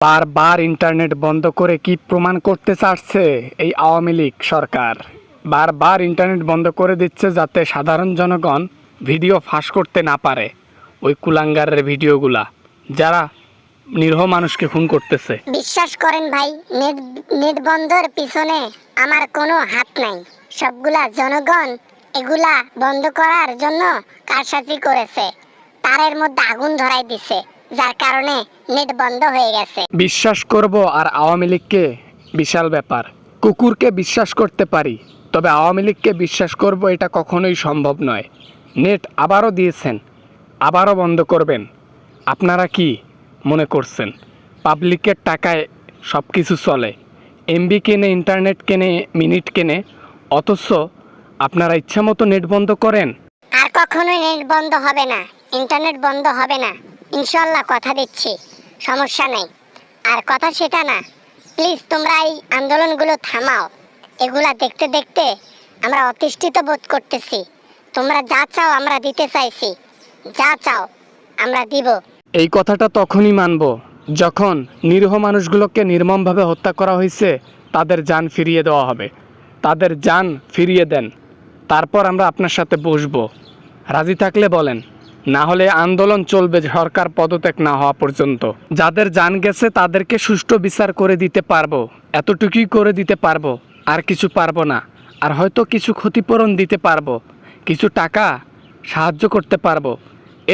বারবার ইন্টারনেট বন্ধ করে কি প্রমাণ করতে চাচ্ছে এই আওয়ামী লীগ সরকার? বারবার ইন্টারনেট বন্ধ করে দিচ্ছে যাতে সাধারণ জনগণ ভিডিও ফাঁস করতে না পারে, ওই কুলাঙ্গারের ভিডিওগুলা যারা নিরীহ মানুষকে খুন করতেছে। বিশ্বাস করেন ভাই, নেট বন্ধের পিছনে আমার কোনো হাত নাই। সবগুলা জনগণ এগুলা বন্ধ করার জন্য কারসাজি করেছে, তারের মধ্যে আগুন ধরাই দিছে, যার কারণে নেট বন্ধ হয়ে গেছে। বিশ্বাস করব আর আওয়ামী লীগকে বিশাল ব্যাপার। কুকুরকে বিশ্বাস করতে পারি, তবে আওয়ামী লীগকে বিশ্বাস করব এটা কখনোই সম্ভব নয়। নেট আবারও দিয়েছেন, আবারও বন্ধ করবেন। আপনারা কি মনে করছেন পাবলিকের টাকায় সব কিছু চলে? এমবি কেনে, ইন্টারনেট কেনে, মিনিট কেনে, অথচ আপনারা ইচ্ছামতো নেট বন্ধ করেন। আর কখনোই নেট বন্ধ হবে না, ইন্টারনেট বন্ধ হবে না, ইনশাল্লাহ, কথা দিচ্ছি, সমস্যা নেই। আর কথা সেটা না, প্লিজ তোমরা এই আন্দোলনগুলো থামাও। এগুলা দেখতে দেখতে আমরা অতিষ্ঠিত বোধ করতেছি। তোমরা যা চাও আমরা দিতে চাইছি, যা চাও আমরা দিব। এই কথাটা তখনই মানব যখন নিরীহ মানুষগুলোকে নির্মমভাবে হত্যা করা হয়েছে, তাদের জান ফিরিয়ে দেওয়া হবে। তাদের জান ফিরিয়ে দেন, তারপর আমরা আপনার সাথে বসবো। রাজি থাকলে বলেন, না হলে আন্দোলন চলবে সরকার পদত্যাগ না হওয়া পর্যন্ত। যাদের জান গেছে তাদেরকে সুষ্ঠু বিচার করে দিতে পারবো, এতটুকুই করে দিতে পারবো, আর কিছু পারবো না। আর হয়তো কিছু ক্ষতিপূরণ দিতে পারবো, কিছু টাকা সাহায্য করতে পারবো,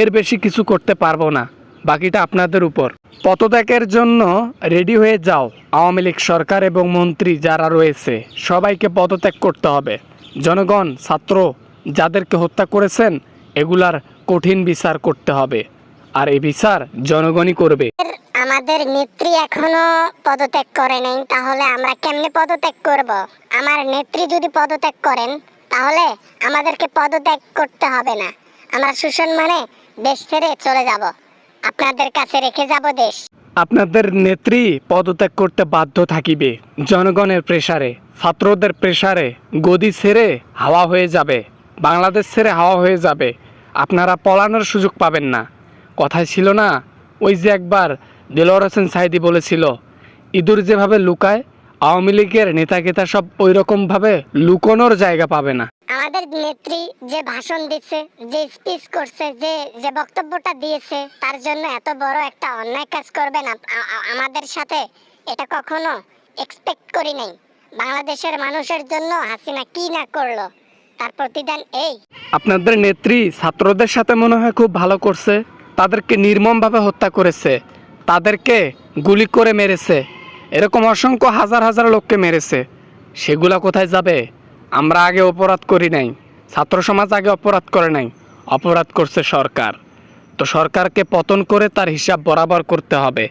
এর বেশি কিছু করতে পারবো না। বাকিটা আপনাদের উপর। পদত্যাগের জন্য রেডি হয়ে যাও আওয়ামী লীগ সরকার এবং মন্ত্রী যারা রয়েছে, সবাইকে পদত্যাগ করতে হবে। জনগণ, ছাত্র যাদেরকে হত্যা করেছেন এগুলার কঠিন বিচার করতে হবে, আর এই বিচার জনগণই করবে। আমাদের নেত্রী এখনো পদত্যাগ করে নাই, তাহলে আমরা কেমনে পদত্যাগ করব? আমার নেত্রী যদি পদত্যাগ করেন তাহলে আমাদেরকে পদত্যাগ করতে হবে না, আমরা সুসম্মানে দেশ ছেড়ে চলে যাব, আপনাদের কাছে রেখে যাব দেশ। আপনাদের নেত্রী পদত্যাগ করতে বাধ্য থাকিবে জনগণের প্রেসারে, ছাত্রদের প্রেসারে। গদি ছেড়ে হাওয়া হয়ে যাবে, বাংলাদেশ ছেড়ে হাওয়া হয়ে যাবে। আপনারা পলানোর সুযোগ পাবেন না। কথায় ছিল না, ওই যে একবার দেলোয়ার হোসেন সাঈদী বলেছিল, ইঁদুর যেভাবে লুকায়, আওয়ামী লীগের নেতাকেতা সব ওই রকমভাবে লুকোনোর জায়গা পাবে না। আমাদের নেত্রী যে ভাষণ দিচ্ছে, যে স্পিচ করছে, যে বক্তব্যটা দিয়েছে, তার জন্য এত বড় একটা অন্যায় কাজ করবেন আমাদের সাথে, এটা কখনো এক্সপেক্ট করি নাই। বাংলাদেশের মানুষের জন্য হাসিনা কি না করলো, তার প্রতিদান এই। আপনাদের নেত্রী ছাত্রদের সাথে মনে হয় খুব ভালো করছে, তাদেরকে নির্মমভাবে হত্যা করেছে, তাদেরকে গুলি করে মেরেছে, এরকম অসংখ্য হাজার হাজার লোককে মেরেছে। সেগুলা কোথায় যাবে? আমরা আগে অপরাধ করি নাই, ছাত্র সমাজ আগে অপরাধ করে নাই, অপরাধ করছে সরকার। তো সরকারকে পতন করে তার হিসাব বরাবর করতে হবে।